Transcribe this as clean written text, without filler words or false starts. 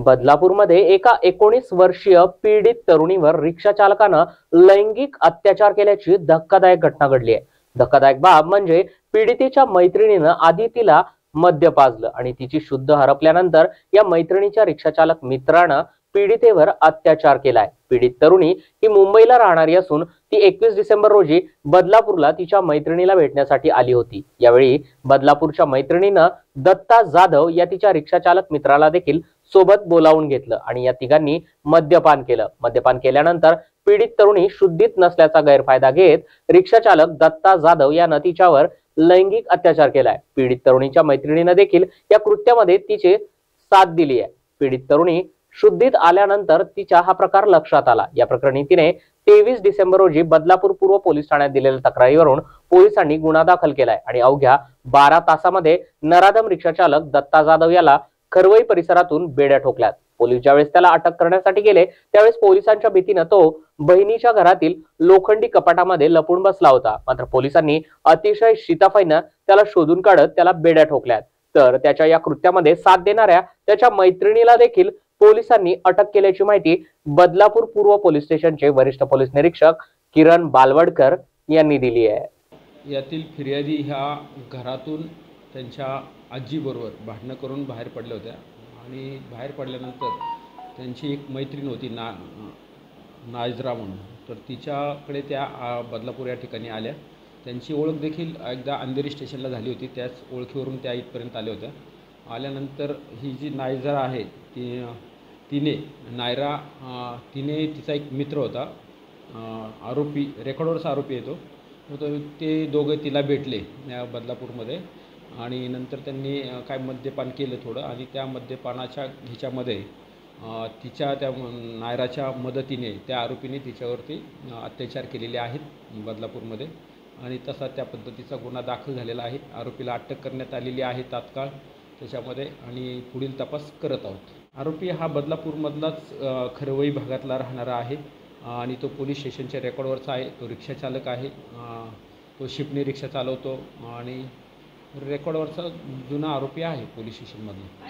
बदलापूरमध्ये एका 19 वर्षीय पीडित तरुणीवर रिक्षा चालकानं लैंगिक अत्याचार केल्याची धक्कादायक घटना घडली आहे। धक्कादायक बाब म्हणजे पीडितेच्या मैत्रिणीनं आधी तिला मद्य पाजलं आणि तिची शुद्ध हरपल्यानंतर या मैत्रिणीच्या रिक्षाचालक मित्रानं पीडितेवर अत्याचार केलाय। पीडित तरुणी ही मुंबईला राहणारी असून ती 21 डिसेंबर रोजी बदलापूरला तिच्या मैत्रिणीला भेटण्यासाठी आली होती। यावेळी बदलापूरच्या मैत्रिणीनं दत्ता जाधव या तिच्या रिक्षाचालक मित्राला देखील सोबत बोलावून घेतलं आणि या तिघांनी मद्यपान केलं। मद्यपान केल्यानंतर पीडित तरुणी शुद्धीत नसल्याचा गैरफायदा घेत रिक्षाचालक दत्ता जाधव यानं तिच्यावर लैंगिक अत्याचार केलाय। पीडित तरुणीच्या मैत्रिणीनं देखील या कृत्यामध्ये तिचे साथ दिली आहे। पीडित तरुणी शुद्धीत आल्यानंतर तिच्या हा प्रकार लक्षात आला। या प्रकरणी तिने 23 डिसेंबर रोजी बदलापूर पूर्व पोलीस ठाण्यात दिलेल्या तक्रारीवरून पोलिसांनी गुन्हा दाखल केलाय आणि अवघ्या 12 तासामध्ये नराधम रिक्षाचालक दत्ता जाधव याला खरवई परिसरातून बेड्या ठोकल्यात। पोलीस ज्यावेळेस त्याला अटक करण्यासाठी गेले त्यावेळेस पोलिसांच्या भीतीनं तो बहिणीच्या घरातील लोखंडी कपाटामध्ये लपून बसला होता। मात्र पोलिसांनी अतिशय शिताफाईनं त्याला शोधून काढत त्याला बेड्या ठोकल्यात। तर त्याच्या या कृत्यामध्ये साथ देणाऱ्या त्याच्या मैत्रिणीला देखील पोलिसांनी अटक केल्याची माहिती बदलापूर पूर्व पोलीस स्टेशनचे वरिष्ठ पोलीस निरीक्षक किरण बालवडकर यांनी दिली आहे। यातील फिर्यादी ह्या घरातून त्यांच्या आजीबरोबर भांडणं करून बाहेर पडल्या होत्या आणि बाहेर पडल्यानंतर त्यांची एक मैत्रीण होती नाजरा म्हणून, तर तिच्याकडे त्या बदलापूर या ठिकाणी आल्या। त्यांची ओळख देखील एकदा अंधेरी स्टेशनला झाली होती, त्याच ओळखीवरून त्या इथपर्यंत आल्या होत्या। आल्यानंतर ही जी नायरा आहे तिने तिचा एक मित्र होता, आरोपी रेकॉर्डवरचा आरोपी येतो, तर ते दोघे तिला भेटले या बदलापूरमध्ये आणि नंतर त्यांनी काय मद्यपान केलं थोडं आणि त्या मद्यपानाच्या ह्याच्यामध्ये तिच्या त्या नायराच्या मदतीने त्या आरोपीने तिच्यावरती अत्याचार केलेले आहेत बदलापूरमध्ये आणि तसा त्या पद्धतीचा गुन्हा दाखल झालेला आहे। आरोपीला अटक करण्यात आलेली आहे तात्काळ त्याच्यामध्ये आणि पुढील तपास करत आहोत। आरोपी हा बदलापूरमधलाच खरवई भागातला राहणारा आहे आणि तो पोलीस स्टेशनच्या रेकॉर्डवरचा आहे। तो रिक्षाचालक आहे, तो शिपणी रिक्षा चालवतो आणि रेकॉर्डवरचा जुना आरोपी आहे पोलीस स्टेशनमधला।